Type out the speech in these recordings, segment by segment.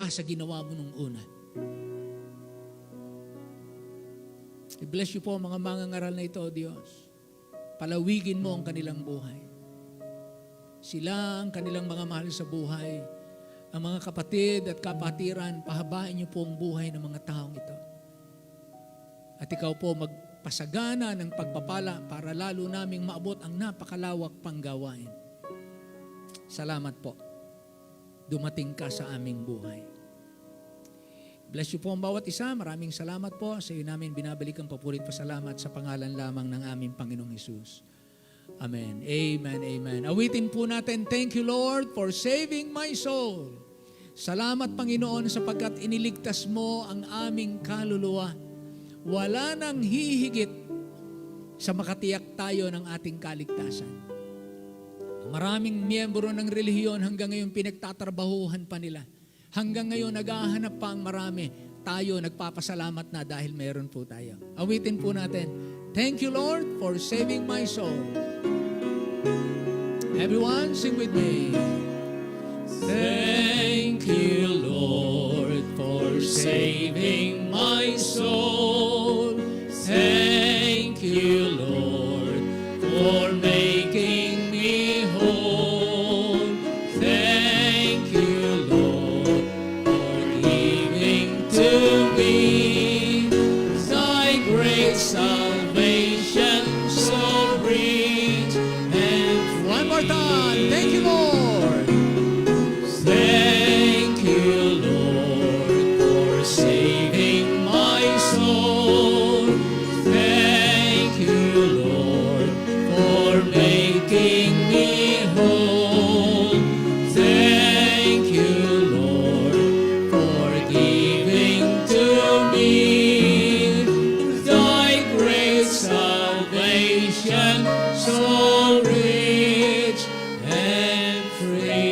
sa ginawa mo nung una. I bless you po mga mangangaral na ito, O Diyos. Palawigin mo ang kanilang buhay. Sila ang kanilang mga mahal sa buhay. Ang mga kapatid at kapatiran, pahabain niyo po ang buhay ng mga taong ito. At ikaw po magpasagana ng pagpapala para lalo naming maabot ang napakalawak pang gawain. Salamat po. Dumating ka sa aming buhay. Bless you po ang bawat isa. Maraming salamat po. Sa iyo namin binabalik ang papurit pasalamat sa pangalan lamang ng aming Panginoong Hesus. Amen. Amen. Amen. Awitin po natin, thank you Lord for saving my soul. Salamat Panginoon sapagkat iniligtas mo ang aming kaluluwa. Wala nang hihigit sa makatiyak tayo ng ating kaligtasan. Maraming miyembro ng relihiyon hanggang ngayon pinagtatrabahuhan pa nila. Hanggang ngayon naghahanap pa ang marami. Tayo nagpapasalamat na dahil meron po tayo. Awitin po natin. Thank you Lord for saving my soul. Everyone sing with me. Thank you Lord for saving my soul. Thank you Lord for making me whole. Thank you Lord for giving to me thy great salvation so rich. And one more time, thank you Lord. Thank you Lord for saving my soul. Thank you Lord for making me whole. Thank you Lord for giving to me thy great salvation so rich and free.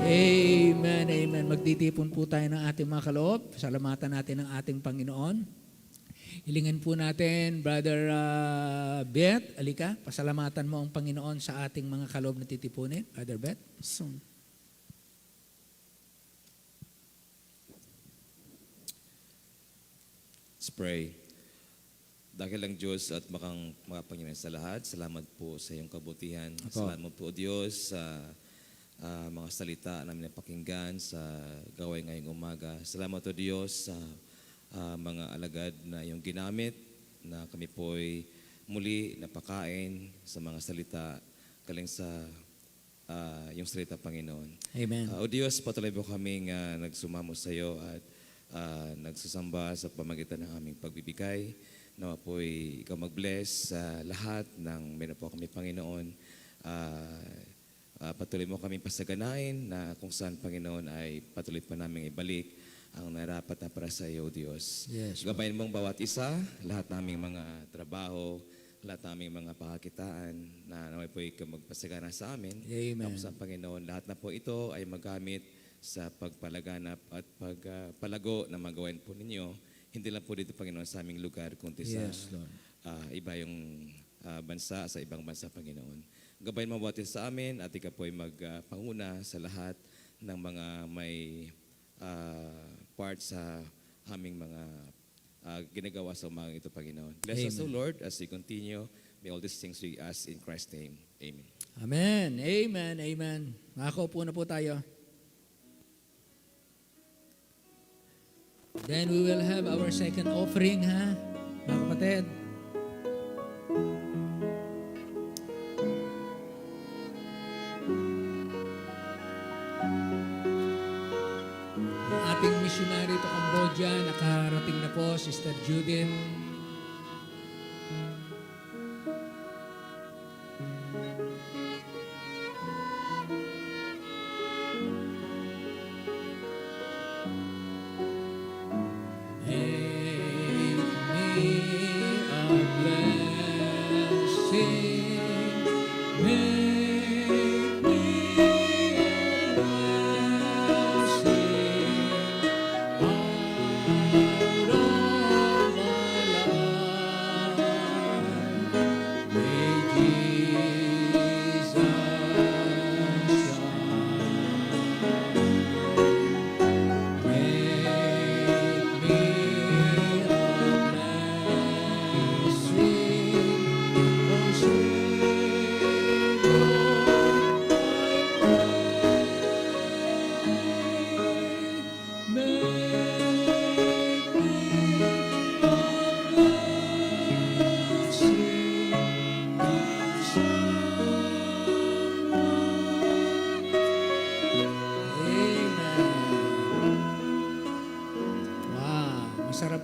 Amen, amen. Magtitipon po tayo ng ating mga kaloob. Salamatan natin ang ating Panginoon. Hilingin po natin, Brother Beth, alika, pasalamatan mo ang Panginoon sa ating mga kaloob na titipunin. Brother Beth. Let's pray. Dakilang Diyos at mga Panginoon sa lahat, salamat po sa iyong kabutihan. Apo. Salamat po, Diyos, sa mga salita namin napakinggan sa gaway ngayong umaga. Salamat po, Diyos, sa mga alagad na iyong ginamit na kami po'y muli napakain sa mga salita galing sa iyong salita, Panginoon. Amen. O Diyos, patuloy po kaming nagsumamo sa iyo at nagsusamba sa pamagitan ng aming pagbibigay. Nawa po'y ikaw mag-bless sa lahat ng meron po kami, Panginoon. Patuloy mo kami pasaganain na kung saan, Panginoon, ay patuloy pa namin ibalik ang narapat na para sa iyo, Diyos. Yes, Gabayan mong bawat isa, lahat naming mga trabaho, lahat naming mga pakakitaan na naway po ikaw magpasagana sa amin. Amen. Kung saan, Panginoon, lahat na po ito ay magamit sa pagpalaganap at pagpalago na magawain po ninyo. Hindi lang po dito, Panginoon, sa aming lugar, kundi Yes, sa Lord. iba yung bansa, sa ibang bansa, Panginoon. Gabayan mo buhatin sa amin at ikaw po ay magpanguna sa lahat ng mga may part sa aming mga ginagawa sa umagang ito, Panginoon. Bless us, O Amen. Lord, as we continue. May all these things we ask in Christ's name. Amen. Amen. Amen. Amen. Nakakaupo na po tayo. Then we will have our second offering, ha? Mga kapatid. Ang ating missionary to Cambodia, nakarating na po, Sister Judith.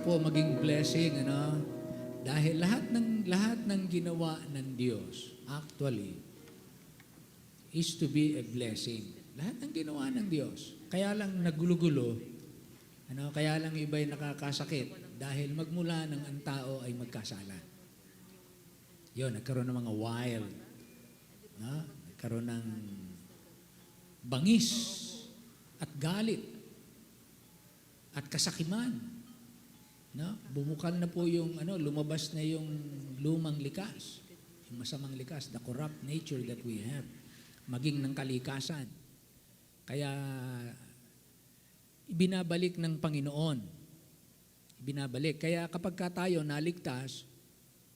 po maging blessing, ano? Dahil lahat ng ginawa ng Diyos, actually, is to be a blessing. Lahat ng ginawa ng Diyos. Kaya lang nagulo-gulo, ano? Kaya lang iba'y nakakasakit dahil magmula ng ang tao ay magkasala. Yun, nagkaroon ng mga wild, nagkaroon ng bangis at galit at kasakiman. No? Bumukal na po yung lumabas na yung lumang likas, yung masamang likas, the corrupt nature that we have, maging ng kalikasan. Kaya ibinabalik ng Panginoon. Ibinabalik. Kaya kapag tayo naligtas,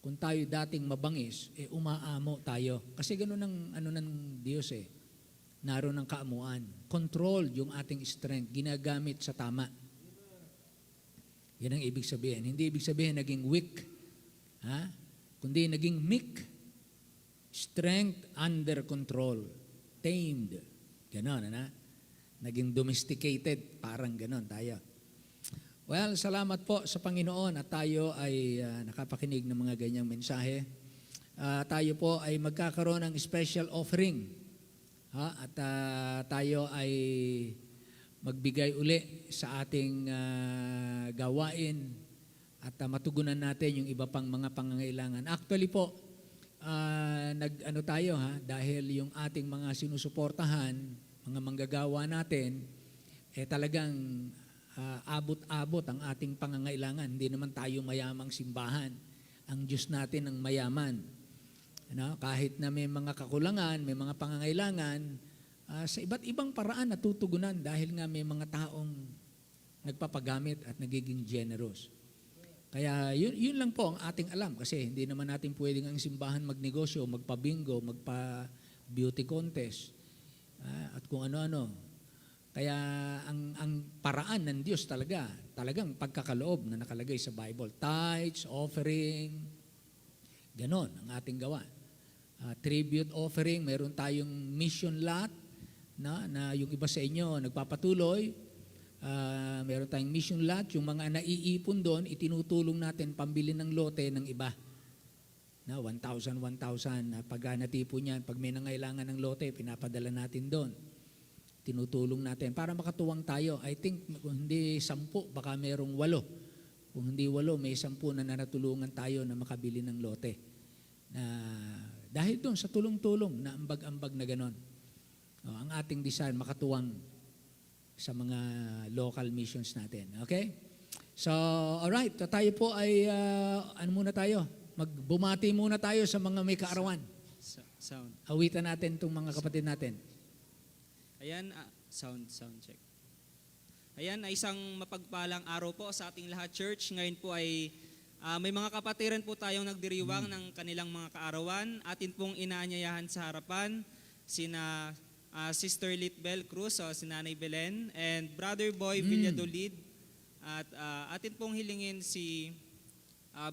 kung tayo dating mabangis, umaamo tayo. Kasi gano'n ng Diyos naroon ng kaamuan. Control yung ating strength, ginagamit sa tama. Yan ang ibig sabihin. Hindi ibig sabihin naging weak, kundi naging meek. Strength under control. Tamed. Ganon, naging domesticated. Parang ganon tayo. Well, salamat po sa Panginoon at tayo ay nakapakinig ng mga ganyang mensahe. Tayo po ay magkakaroon ng special offering. At tayo ay magbigay uli sa ating gawain at matugunan natin yung iba pang mga pangangailangan. Actually po, tayo dahil yung ating mga sinusuportahan, mga manggagawa natin, talagang abot-abot ang ating pangangailangan. Hindi naman tayo mayamang simbahan. Ang Diyos natin ang mayaman. Kahit na may mga kakulangan, may mga pangangailangan, sa iba't ibang paraan natutugunan dahil nga may mga taong nagpapagamit at nagiging generous. Kaya yun lang po ang ating alam kasi hindi naman natin pwedeng ang simbahan magnegosyo, magpabingo, magpa-beauty contest at kung ano-ano. Kaya ang paraan ng Diyos talagang pagkakaloob na nakalagay sa Bible. Tithes, offering, ganon ang ating gawa. Tribute offering, meron tayong mission lot, na yung iba sa inyo nagpapatuloy, meron tayong mission lot, yung mga naiipon doon, itinutulong natin pambili ng lote ng iba. 1,000, pag natipon yan, pag may nangailangan ng lote, pinapadala natin doon. Tinutulong natin para makatuwang tayo. I think kung hindi 10, baka merong 8. Kung hindi 8, may 10 na natulungan tayo na makabili ng lote. Dahil doon sa tulong-tulong na ambag-ambag na ganon. Ang ating design makatuwang sa mga local missions natin. Okay? So, alright. Tayo po ay, muna tayo? Magbumati muna tayo sa mga may kaarawan. Sound. Awitan natin itong mga kapatid natin. Ayan, sound check. Ayan, ay isang mapagpalang araw po sa ating lahat, church. Ngayon po ay may mga kapatiran po tayong nagdiriwang ng kanilang mga kaarawan. Atin pong inaanyayahan sa harapan sina Sister Litbel Cruz, si Nanay Belen, and Brother Boy Villadolid. At atin pong hilingin si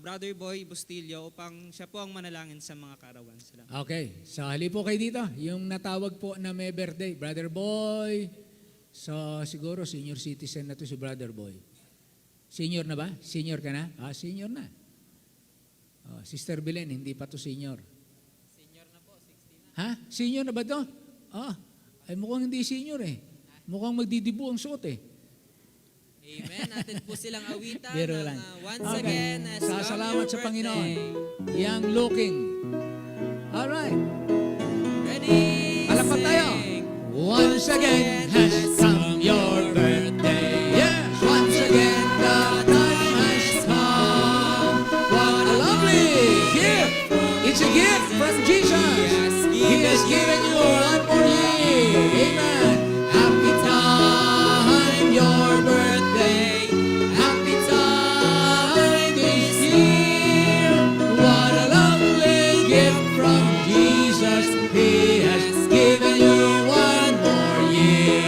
Brother Boy Bustillo upang siya po ang manalangin sa mga kaarawan. Salamat. Okay. So, hali po kayo dito. Yung natawag po na may birthday, Brother Boy. So, siguro senior citizen na to si Brother Boy. Senior na ba? Senior ka na? Senior na. Sister Belen, hindi pa to senior. Senior na po, 60 na. Senior na ba to? Ay mukhang hindi senior Mukhang magdidibu ang suot Amen. Natin po silang awitan. Biro lang. Once again, as Salamat sa your Panginoon. birthday. Young looking. Alright. Ready? Alapat tayo. Once again has come your birthday. Yes. Once again the time has come. What a lovely gift. It's a gift from Jesus. He has given you one more year. Amen. Happy time, your birthday. Happy time this year. What a lovely gift from Jesus. He has given you one more year.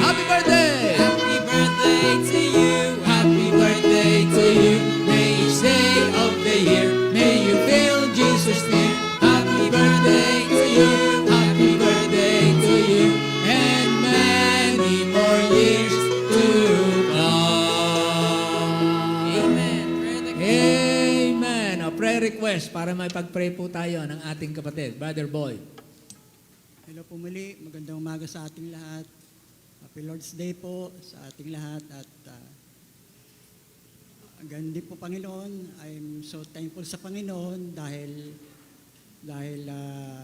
para may pag-pray po tayo ng ating kapatid, Brother Boy. Hello po muli, magandang umaga sa ating lahat. Happy Lord's Day po sa ating lahat at ganun din po Panginoon. I'm so thankful sa Panginoon dahil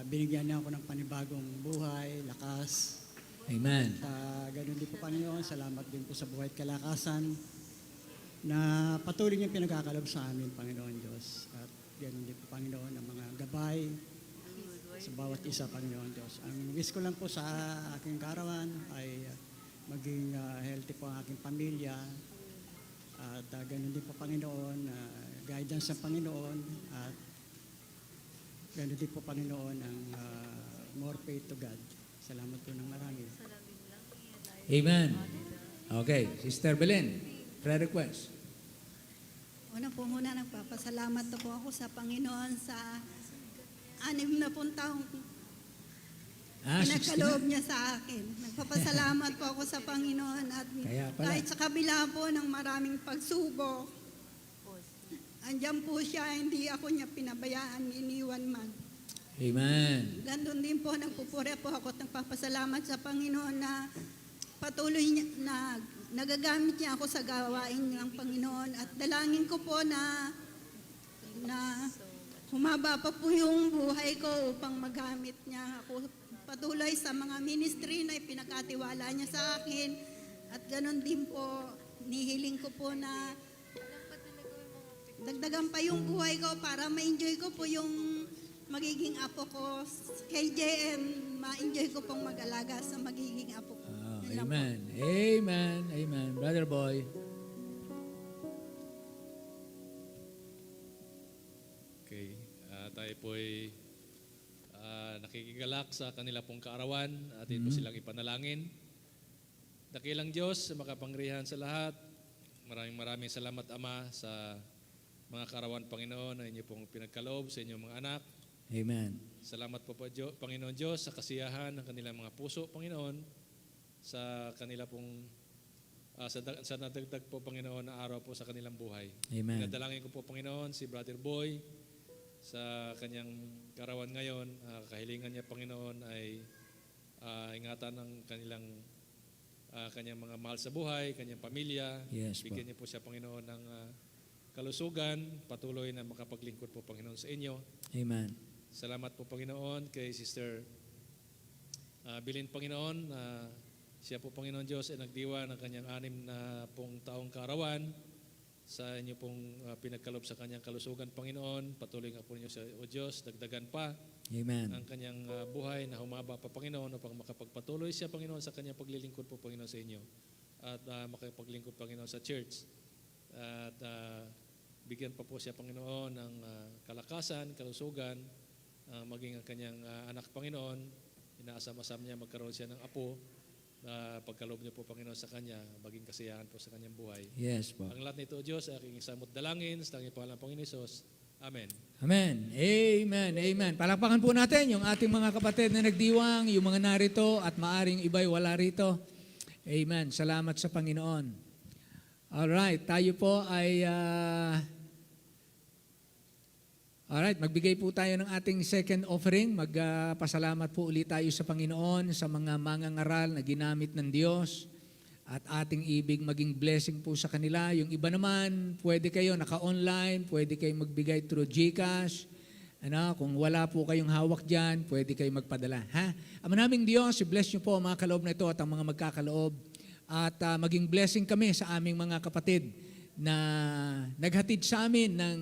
binigyan niya ako ng panibagong buhay, lakas. Amen. Ganun din po Panginoon, salamat din po sa buhay at kalakasan na patuloy niyang pinagkakalob sa amin, Panginoon Diyos. At ganun din po Panginoon ang mga gabay sa bawat isa, Panginoon Diyos. Ang wish ko lang po sa aking karawan ay maging healthy po ang aking pamilya. At ganun din po Panginoon, guidance ng Panginoon. At ganun din po Panginoon ang more faith to God. Salamat po ng marami. Amen. Okay, Sister Belen, prayer request. Una po muna, nagpapasalamat na po ako sa Panginoon sa 6 na pong taong pinagkaloob niya sa akin. Nagpapasalamat po ako sa Panginoon at Kaya pala. kahit sa kabila po ng maraming pagsubok, andyan po siya, hindi ako niya pinabayaan, iniwan man. Amen. Gandun din po, nagpupuri po ako at nagpapasalamat sa Panginoon na patuloy niya, na nagagamit niya ako sa gawain ng Panginoon at dalangin ko po na humaba pa po yung buhay ko upang magamit niya ako patuloy sa mga ministry na ipinagkatiwala niya sa akin at ganon din po, nihiling ko po na dagdagan pa yung buhay ko para ma-enjoy ko po yung magiging apo ko. Kay JM, ma-enjoy ko pong mag-alaga sa magiging apo ko. Yun lang po. Amen. Amen. Amen. Brother Boy. Okay. Tayo po'y nakikigalak sa kanila pong kaarawan. Atin po silang ipanalangin. Dakilang Diyos, makapangyarihan sa lahat. Maraming salamat, Ama, sa mga kaarawan, Panginoon, na inyo pong pinagkaloob sa inyong mga anak. Amen. Salamat po, Panginoon Diyos, sa kasiyahan ng kanilang mga puso, Panginoon, sa kanila pong sa nadagdag po, Panginoon, na araw po sa kanilang buhay. Amen. Pinadalangin ko po, Panginoon, si Brother Boy sa kanyang karawan ngayon. Kahilingan niya, Panginoon, ay ingatan ng kanyang mga mahal sa buhay, kanyang pamilya. Yes, po. Bigyan niyo po siya, Panginoon, ng kalusugan, patuloy na makapaglingkod po, Panginoon, sa inyo. Amen. Salamat po, Panginoon, kay Sister Bilin, Panginoon. Siya po, Panginoon Diyos, ay nagdiwa ng kanyang 6 na pong taong kaarawan sa inyo pong pinagkalob sa kanyang kalusugan, Panginoon. Patuloy nga po ninyo sa O Diyos, dagdagan pa Amen. ang kanyang buhay na humaba pa, Panginoon, upang makapagpatuloy siya, Panginoon, sa kanyang paglilingkod po, Panginoon, sa inyo. At makapaglingkod, Panginoon, sa church. At bigyan pa po siya, Panginoon, ng kalakasan, kalusugan, maging ang kanyang anak, Panginoon. Inaasam-asam niya magkaroon siya ng apo. Pagkaloob niyo po, Panginoon, sa kanya, maging kasiyahan po sa kanyang buhay. Yes po. Ang lahat nito, Diyos, aking isamot dalangin sa tanging pangalan ng Panginoon Hesus. Amen. Amen. Amen. Amen. Palakpakan po natin yung ating mga kapatid na nagdiwang, yung mga narito at maaring iba'y wala rito. Amen. Salamat sa Panginoon. Alright, tayo po ay magbigay po tayo ng ating second offering. Magpasalamat po ulit tayo sa Panginoon sa mga mangangaral na ginamit ng Diyos at ating ibig maging blessing po sa kanila. Yung iba naman, pwede kayo naka-online, pwede kayo magbigay through GCash. Kung wala po kayong hawak dyan, pwede kayo magpadala. Ama naming Diyos, i-bless niyo po ang mga kaloob na ito at ang mga magkakaloob. At maging blessing kami sa aming mga kapatid na naghatid sa amin ng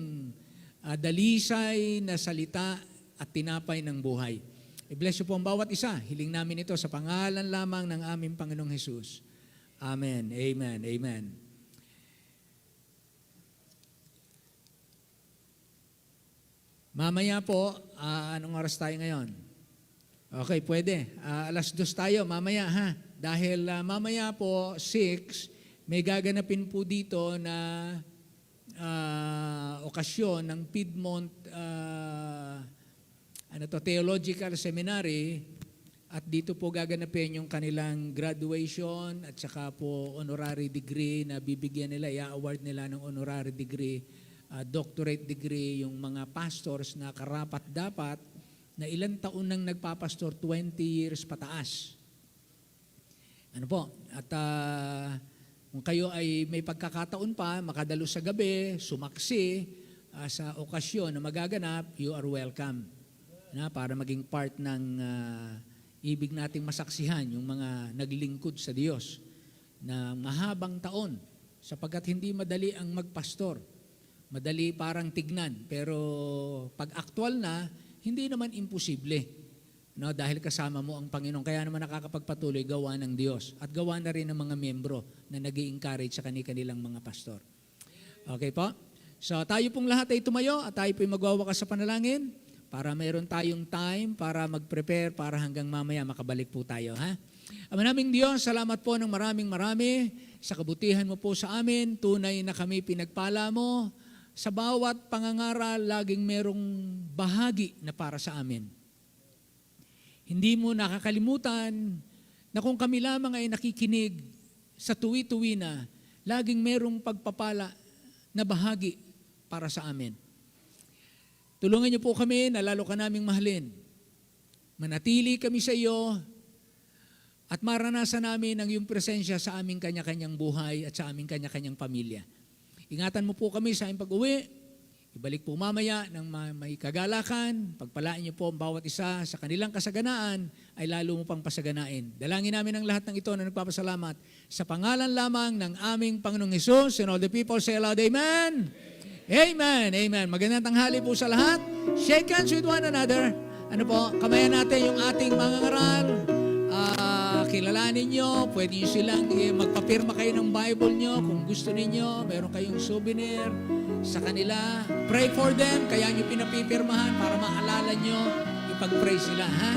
dalisay na salita at tinapay ng buhay. I-bless niyo po ang bawat isa. Hiling namin ito sa pangalan lamang ng aming Panginoong Hesus. Amen. Amen. Amen. Mamaya po, anong oras tayo ngayon? Okay, pwede. 2:00 tayo mamaya ha. Dahil mamaya po, 6, may gaganapin po dito na okasyon ng Piedmont Theological Seminary at dito po gaganapin yung kanilang graduation at saka po honorary degree na bibigyan nila, i-award nila ng honorary degree doctorate degree yung mga pastors na karapat-dapat na ilang taon nang nagpapastor, 20 years pataas. Ano po? At kung kayo ay may pagkakataon pa, makadalo sa gabi, sumaksi sa okasyon na magaganap, you are welcome. Para maging part ng ibig nating masaksihan, yung mga naglingkod sa Diyos na mahabang taon, sapagkat hindi madali ang magpastor. Madali parang tignan, pero pag actual na, hindi naman imposible. Dahil kasama mo ang Panginoon. Kaya naman nakakapagpatuloy gawa ng Diyos. At gawa na rin ng mga membro na nag-i-encourage sa kanilang mga pastor. Okay po? So tayo pong lahat ay tumayo at tayo po'y magwawakas sa panalangin para mayroon tayong time para mag-prepare para hanggang mamaya makabalik po tayo. Ha? Ama naming Diyos, salamat po ng marami sa kabutihan mo po sa amin. Tunay na kami pinagpala mo. Sa bawat pangangaral, laging merong bahagi na para sa amin. Hindi mo nakakalimutan na kung kami lamang ay nakikinig sa tuwi-tuwi na, laging merong pagpapala na bahagi para sa amin. Tulungan niyo po kami na lalo ka naming mahalin. Manatili kami sa iyo at maranasan namin ang iyong presensya sa aming kanya-kanyang buhay at sa aming kanya-kanyang pamilya. Ingatan mo po kami sa aming pag-uwi. Ibalik po mamaya ng may kagalakan. Pagpalaan niyo po ang bawat isa sa kanilang kasaganaan ay lalo mo pang pasaganain. Dalangin namin ang lahat ng ito na nagpapasalamat sa pangalan lamang ng aming Panginoong Hesus. And all the people say aloud, Amen. Amen. Amen. Magandang tanghali po sa lahat. Shake hands with one another. Ano po, kamayan natin yung ating mga ngaral. Kilalanin nyo, pwede nyo silang magpapirma kayo ng Bible nyo kung gusto ninyo, meron kayong souvenir sa kanila. Pray for them, kaya nyo pinapipirmahan para maalala nyo, ipag-pray sila. Ha?